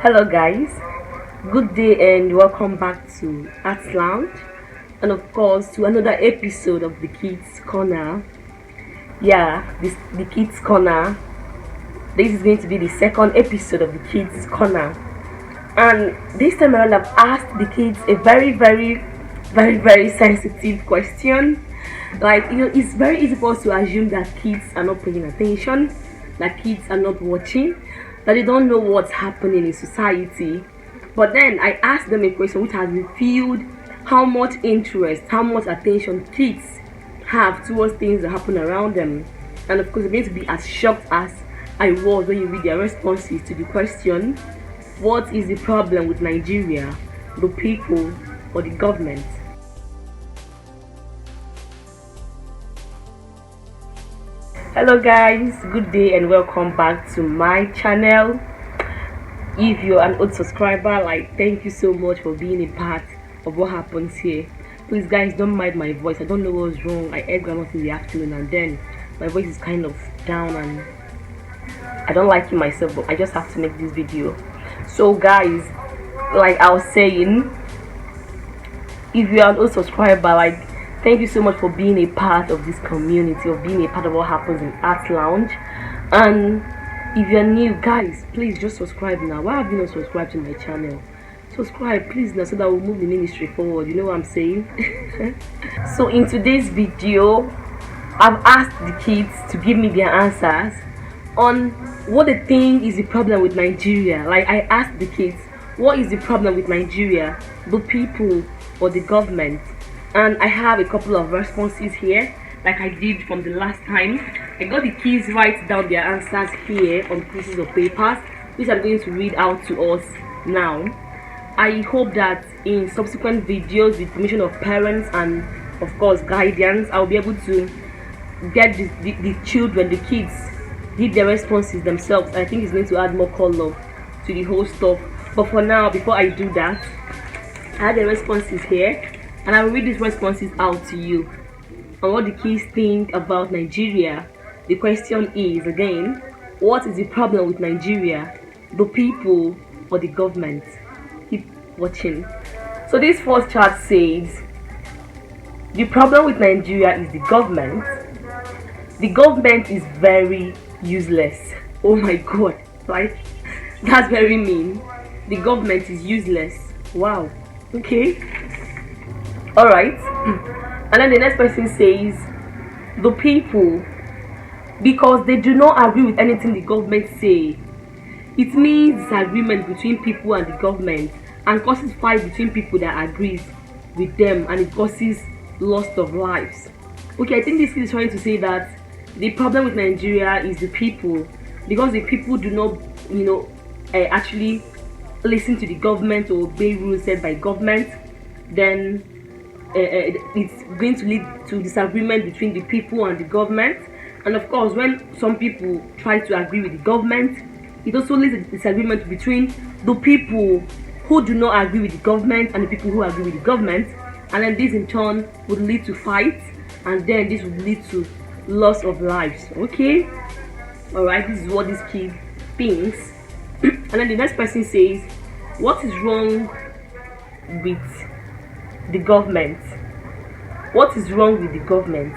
Hello guys, good day and welcome back to Arts Lounge, and of course to another episode of the Kids Corner. The Kids Corner. This is going to be the second episode of the Kids Corner, and this time around I've asked the kids a very sensitive question. It's very easy for us to assume that kids are not paying attention, that kids are not watching, that they don't know what's happening in society. But then I asked them a question which has revealed how much interest, how much attention kids have towards things that happen around them. And of course, you're going to be as shocked as I was when you read their responses to the question: what is the problem with Nigeria, the people, or the government? Hello guys, good day and welcome back to my channel. If you're an old subscriber, thank you so much for being a part of what happens here. Please guys, don't mind my voice. I don't know what's wrong. I ate granola in the afternoon and then my voice is kind of down and I don't like it myself, but I just have to make this video. So guys, like I was saying, if you're an old subscriber, thank you so much for being a part of this community, of being a part of what happens in Arts Lounge. And if you're new, guys, please just subscribe now. Why have you not subscribed to my channel? Subscribe please now so that we'll move the ministry forward. You know what I'm saying? So in today's video, I've asked the kids to give me their answers on what they think is the problem with Nigeria. I asked the kids, what is the problem with Nigeria, the people or the government? And I have a couple of responses here, like I did from the last time. I got the kids write down their answers here on pieces of papers, which I'm going to read out to us now. I hope that in subsequent videos, with permission of parents and of course guardians, I'll be able to get the children, the kids, give their responses themselves. I think it's going to add more color to the whole stuff. But for now, before I do that, I have the responses here, and I will read these responses out to you on what the kids think about Nigeria. The question is again, what is the problem with Nigeria, the people or the government? Keep watching. So this first chart says the problem with Nigeria is the government. The government is very useless. Oh my god, that's very mean. The government is useless. Wow. Okay. Alright. And then the next person says the people, because they do not agree with anything the government say. It means disagreement between people and the government and causes fight between people that agrees with them, and it causes loss of lives. Okay, I think this is trying to say that the problem with Nigeria is the people, because the people do not actually listen to the government or obey rules set by government. Then it's going to lead to disagreement between the people and the government. And of course, when some people try to agree with the government, it also leads to disagreement between the people who do not agree with the government and the people who agree with the government. And then this in turn would lead to fights, and then this would lead to loss of lives. Okay, all right, this is what this kid thinks. And then the next person says, what is wrong with the government? What is wrong with the government?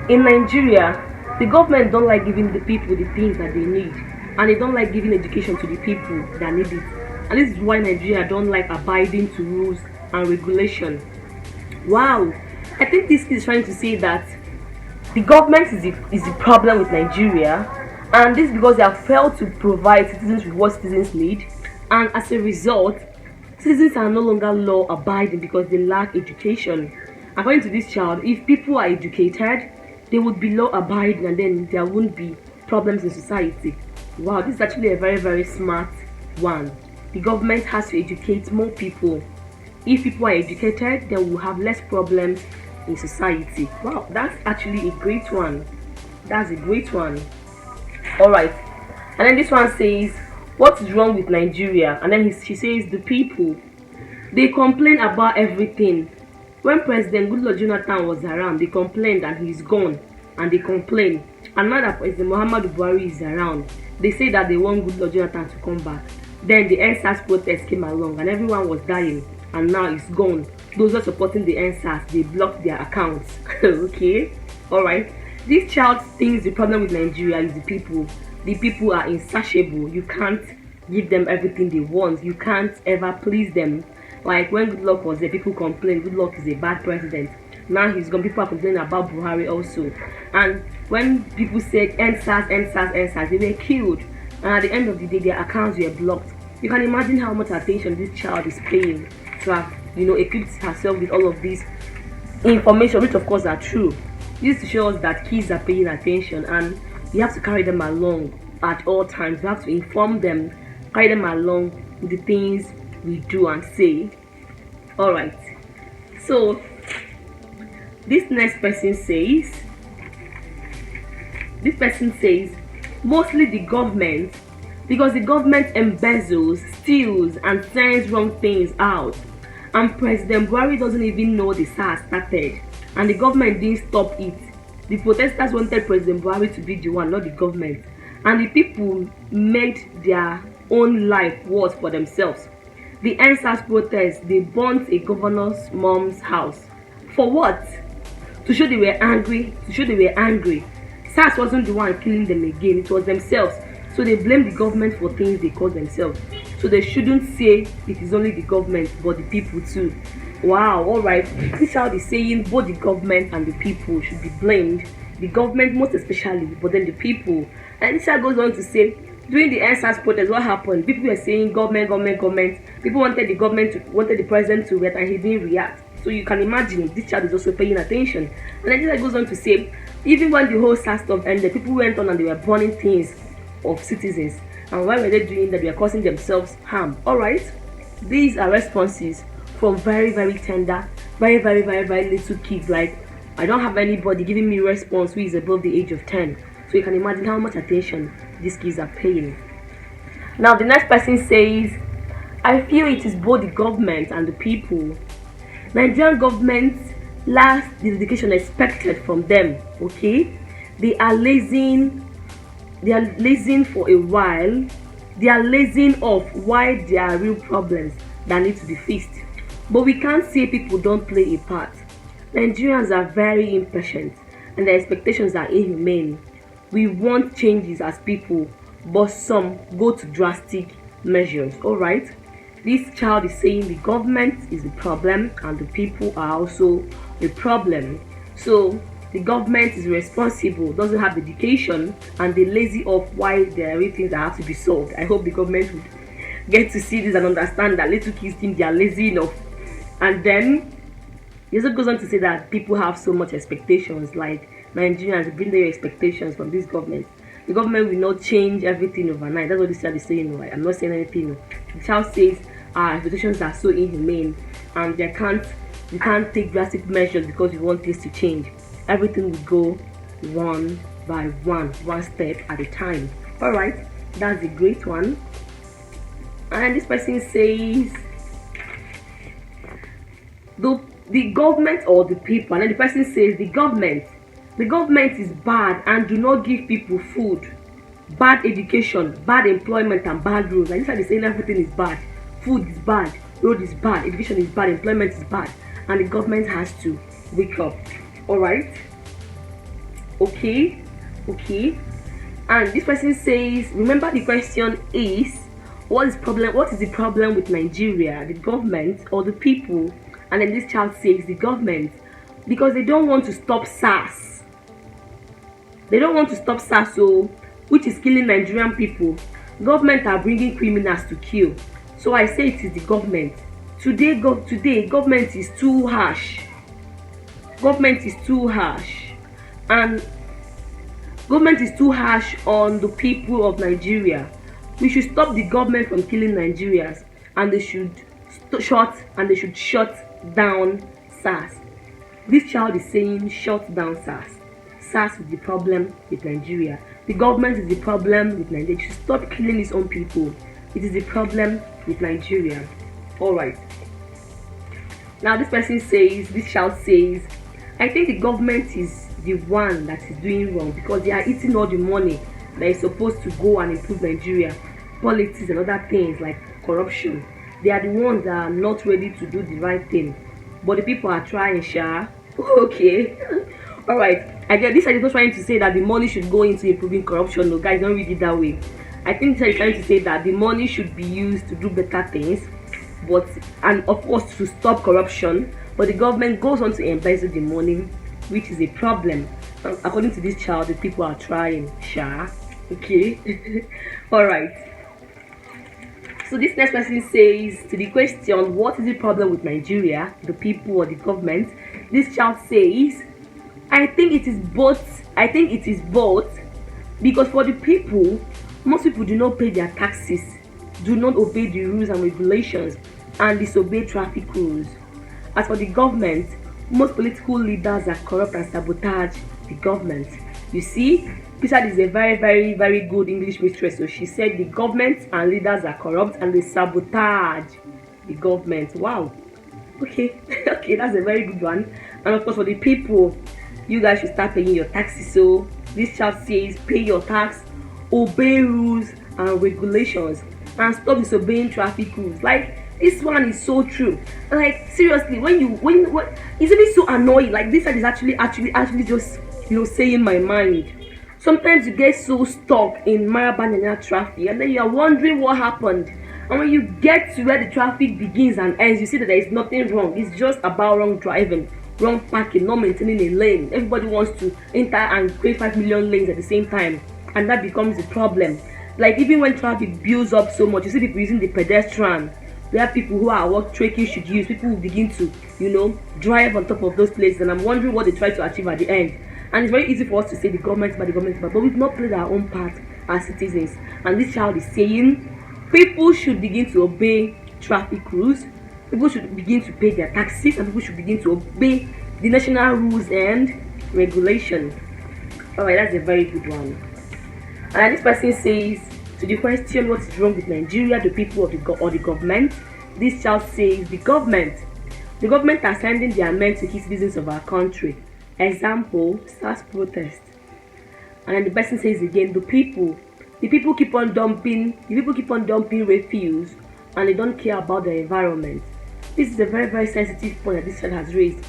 In Nigeria, the government don't like giving the people the things that they need, and they don't like giving education to the people that need it. And this is why Nigeria don't like abiding to rules and regulation. Wow, I think this is trying to say that the government is the problem with Nigeria, and this is because they have failed to provide citizens with what citizens need, and as a result, citizens are no longer law abiding because they lack education. According to this child, if people are educated, they would be law abiding, and then there won't be problems in society. Wow, this is actually a very smart one. The government has to educate more people. If people are educated, then we'll have less problems in society. Wow, that's actually a great one. That's a great one. All right, and then this one says, what is wrong with Nigeria? And then she says, the people, they complain about everything. When President Goodluck Jonathan was around, they complained and he's gone, and they complain. And now that President Muhammadu Buhari is around, they say that they want Goodluck Jonathan to come back. Then the NSAS protest came along and everyone was dying, and now it's gone. Those who are supporting the NSAS, they blocked their accounts. Okay, all right. This child thinks the problem with Nigeria is the people. The people are insatiable. You can't give them everything they want. You can't ever please them. Like when Goodluck was there, people complained Goodluck is a bad president. Now he's gone. People are complaining about Buhari also. And when people said NSAS, NSAS, NSAS, they were killed. And at the end of the day, their accounts were blocked. You can imagine how much attention this child is paying to have, equipped herself with all of these information, which of course are true. This shows that kids are paying attention, and we have to carry them along at all times. We have to inform them, carry them along with the things we do and say. All right. So this next person says, mostly the government, because the government embezzles, steals, and sends wrong things out. And President Buhari doesn't even know the SARS started, and the government didn't stop it. The protesters wanted President Buhari to be the one, not the government. And the people made their own life worse for themselves. The NSAS protest, they burnt a governor's mom's house. For what? To show they were angry. SARS wasn't the one killing them again, it was themselves. So they blame the government for things they caused themselves. So they shouldn't say it is only the government, but the people too. Wow, alright. This child is saying both the government and the people should be blamed. The government most especially, but then the people. And this child goes on to say, during the NSAS protest, what happened? People were saying government. People wanted the president to react, and he didn't react. So you can imagine this child is also paying attention. And then this child goes on to say, even when the whole SARS stuff ended, people went on and they were burning things of citizens. And why were they doing that? They were causing themselves harm. Alright, these are responses from very, very tender, very, very, very, very little kids. Like, I don't have anybody giving me response who is above the age of 10. So you can imagine how much attention these kids are paying. Now the next person says, I feel it is both the government and the people. Nigerian government lacks the dedication expected from them. Okay, they are lazing for a while. They are lazing off why there are real problems that need to be fixed. But we can't say people don't play a part. Nigerians are very impatient and their expectations are inhumane. We want changes as people, but some go to drastic measures. Alright, this child is saying the government is the problem and the people are also the problem. So the government is responsible, doesn't have education, and they lazy off why there are real things that have to be solved. I hope the government would get to see this and understand that little kids think they are lazy enough. And then he also goes on to say that people have so much expectations, like Nigerians bring their expectations from this government. The government will not change everything overnight. That's what this child is saying. Right? I'm not saying anything. The child says our expectations are so inhumane, and we can't take drastic measures because we want things to change. Everything will go one by one step at a time. Alright, that's a great one. And this person says the government or the people, and then the person says the government is bad and do not give people food, bad education, bad employment, and bad roads. And this is saying everything is bad. Food is bad, road is bad, education is bad, employment is bad, and the government has to wake up. Alright, okay. And this person says, remember the question is, what is the problem with Nigeria, the government or the people? And then this child says the government, because they don't want to stop SARS. So which is killing Nigerian people. Government are bringing criminals to kill. So I say it is the government. Today government is too harsh. And government is too harsh on the people of Nigeria. We should stop the government from killing Nigerians, and they should shut down SARS. This child is saying shut down SARS. SARS is the problem with Nigeria. The government is the problem with Nigeria. It should stop killing its own people. It is the problem with Nigeria. Alright. Now this child says, I think the government is the one that is doing wrong because they are eating all the money that is supposed to go and improve Nigeria. politics and other things like corruption. They are the ones that are not ready to do the right thing, but the people are trying, sha. Okay. All right. I get this. I is not trying to say that the money should go into improving corruption. No, guys, don't read it that way. I think this is trying to say that the money should be used to do better things, but and of course to stop corruption. But the government goes on to embezzle the money, which is a problem. According to this child, the people are trying, sha. Okay. All right. So this next person says, to the question, what is the problem with Nigeria, the people or the government? This child says, I think it is both. I think it is both, because for the people, most people do not pay their taxes, do not obey the rules and regulations, and disobey traffic rules. As for the government, most political leaders are corrupt and sabotage the government. You see, Pisa is a very good English mistress. So she said the government and leaders are corrupt and they sabotage the government. Wow. Okay. Okay, that's a very good one. And of course, for the people, you guys should start paying your taxes. So this child says, pay your tax, obey rules and regulations, and stop disobeying traffic rules. Like, this one is so true. Like, seriously, when it's a bit so annoying. Like, this side is actually just saying my mind. Sometimes you get so stuck in Marabanyanya traffic, and then you are wondering what happened. And when you get to where the traffic begins and ends, you see that there is nothing wrong. It's just about wrong driving, wrong parking, not maintaining a lane. Everybody wants to enter and create 5 million lanes at the same time, and that becomes the problem. Like, even when traffic builds up so much, you see people using the pedestrian, where people who are work trekking should use. People will begin to, drive on top of those places, and I'm wondering what they try to achieve at the end. And it's very easy for us to say the government, but we've not played our own part as citizens. And this child is saying people should begin to obey traffic rules, people should begin to pay their taxes, and people should begin to obey the national rules and regulations. Alright, that's a very good one. And this person says, to the question, what is wrong with Nigeria, the people or the government? This child says the government are sending their men to hit citizens of our country. Example, SARS protest. And then the person says again, the people keep on dumping refuse, and they don't care about the environment. This is a very sensitive point that this child has raised.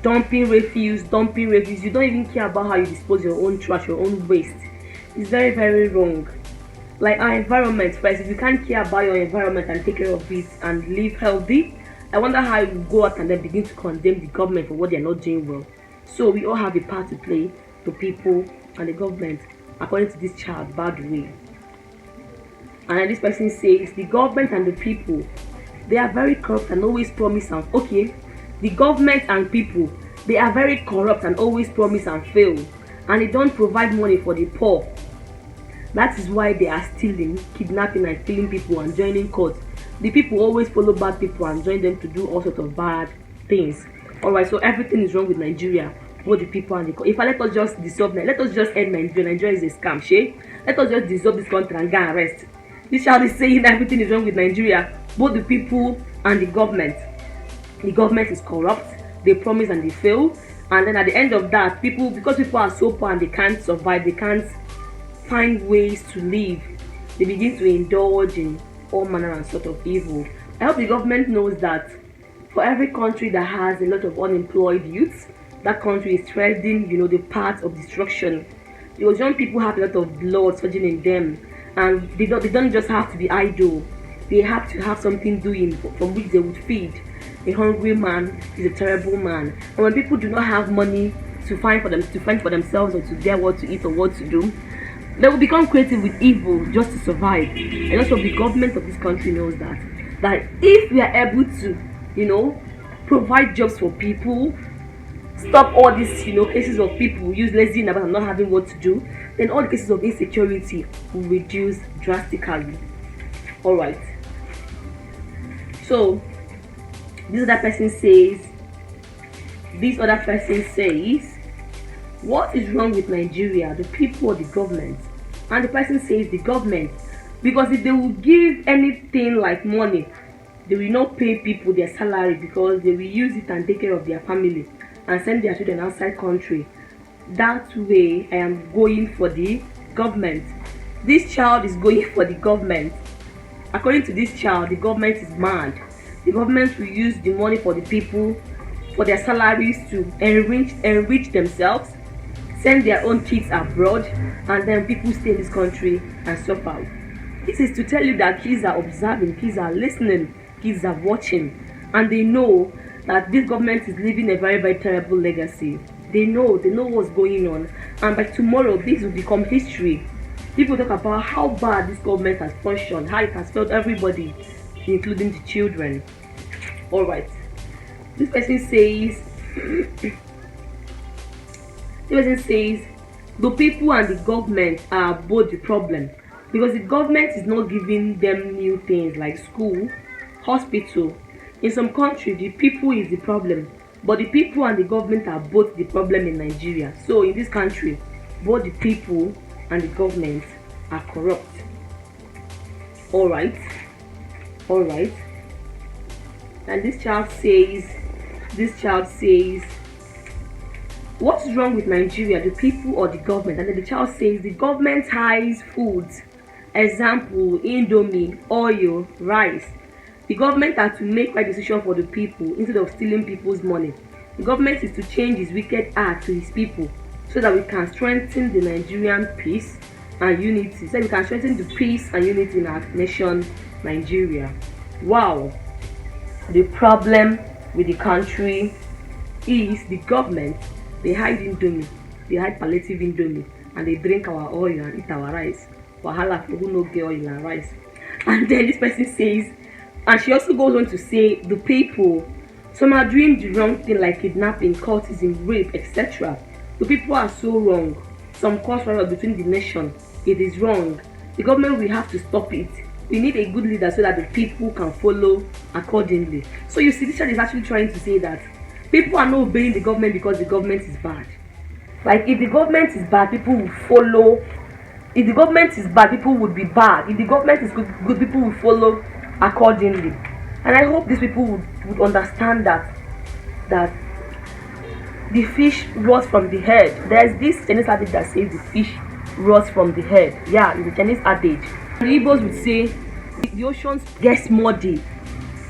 Dumping refuse, you don't even care about how you dispose your own trash, your own waste. It's very wrong. Like, our environment first, if you can't care about your environment and take care of it and live healthy, I wonder how you go out and then begin to condemn the government for what they're not doing well. So we all have a part to play, the people and the government, according to this child, by the way. And then this person says the government and the people, they are very corrupt and always promise and the government and people, they are very corrupt and always promise and fail, and they don't provide money for the poor. That is why they are stealing, kidnapping and killing people and joining courts. The people always follow bad people and join them to do all sorts of bad things. Alright, so everything is wrong with Nigeria, both the people and the country. If I let us just dissolve, let us just end Nigeria. Nigeria is a scam, let us just dissolve this country and go and rest. This child is saying that everything is wrong with Nigeria, both the people and the government. The government is corrupt, they promise and they fail, and then at the end of that, because people are so poor and they can't survive, they can't find ways to live, they begin to indulge in all manner and sort of evil. I hope the government knows that for every country that has a lot of unemployed youths, that country is treading, the path of destruction. Because young people have a lot of blood surging in them, and they don't just have to be idle. They have to have something doing from which they would feed. A hungry man is a terrible man. And when people do not have money to find for themselves or to get what to eat or what to do, they will become creative with evil just to survive. And also the government of this country knows that if we are able to, provide jobs for people, stop all these, cases of people use lazy and not having what to do, then all the cases of insecurity will reduce drastically. Alright. So this other person says, what is wrong with Nigeria, the people or the government? And the person says the government, because if they will give anything like money, they will not pay people their salary, because they will use it and take care of their family and send their children outside country. That way I am going for the government. This child is going for the government. According to this child, the government is mad. The government will use the money for the people, for their salaries, to enrich themselves, send their own kids abroad, and then people stay in this country and suffer. This is to tell you that kids are observing, kids are listening, kids are watching, and they know that this government is leaving a very, very terrible legacy. They know what's going on, and by tomorrow this will become history. People talk about how bad this government has functioned, how it has failed everybody, including the children. All right, this person says the people and the government are both the problem, because the government is not giving them new things like school, hospital. In some country, the people is the problem, but the people and the government are both the problem in Nigeria. So in this country, both the people and the government are corrupt. All right. And this child says, what's wrong with Nigeria, the people or the government? And then the child says the government hides foods, example Indomie, oil, rice. The government has to make right decision for the people instead of stealing people's money. The government is to change his wicked heart to his people so that we can strengthen the Nigerian peace and unity. So we can strengthen the peace and unity in our nation, Nigeria. Wow. The problem with the country is the government. They hide Indomie, they hide palliative Indomie, and they drink our oil and eat our rice. Wahala for who no get oil and rice. And then this person says, and she also goes on to say, the people, some are doing the wrong thing like kidnapping, cultism, rape, etc. The people are so wrong. Some cause rivalry between the nation. It is wrong. The government will have to stop it. We need a good leader so that the people can follow accordingly. So you see, this child is actually trying to say that people are not obeying the government because the government is bad. Like, if the government is bad, people will follow. If the government is bad, people would be bad. If the government is good, people will follow accordingly. And I hope these people would understand that the fish rots from the head. There's this Chinese adage that says the fish rots from the head. Yeah, it's a Chinese adage. The Igbos would say the ocean gets muddy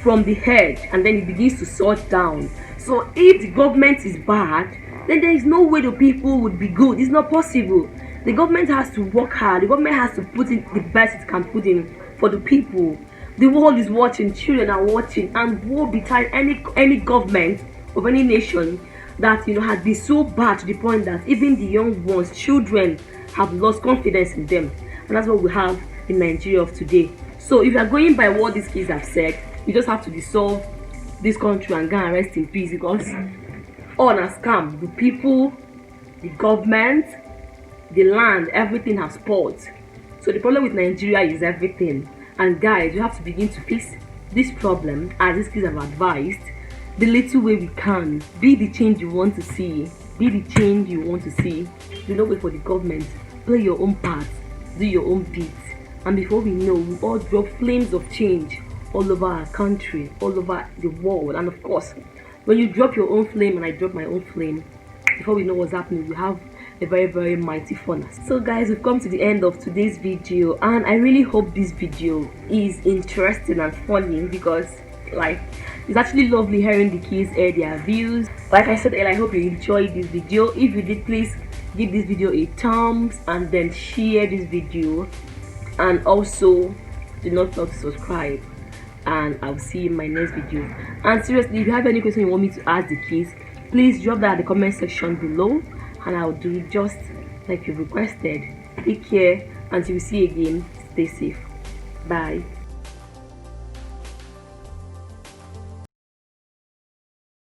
from the head and then it begins to sort down. So if the government is bad, then there is no way the people would be good. It's not possible. The government has to work hard. The government has to put in the best it can put in for the people. The world is watching, children are watching, and woe betide any government of any nation that has been so bad to the point that even the young ones, children, have lost confidence in them. And that's what we have in Nigeria of today. So if you are going by what these kids have said, you just have to dissolve this country and go and rest in peace, because all a scam. The people, the government, the land, everything has spoiled. So the problem with Nigeria is everything. And guys, we have to begin to fix this problem, as these kids have advised, the little way we can. Be the change you want to see. Be the change you want to see. Do not wait for the government. Play your own part. Do your own bit. And before we know, we all drop flames of change all over our country, all over the world. And of course, when you drop your own flame and I drop my own flame, before we know what's happening, we have a very, very mighty furnace. So guys, we've come to the end of today's video, and I really hope this video is interesting and funny, because it's actually lovely hearing the kids air their views. Like I said earlier, I hope you enjoyed this video. If you did, please give this video a thumbs and then share this video, and also do not forget to subscribe, and I'll see you in my next video. And seriously, if you have any question you want me to ask the kids, please drop that in the comment section below, and I'll do just like you requested. Take care until we see you again. Stay safe. Bye.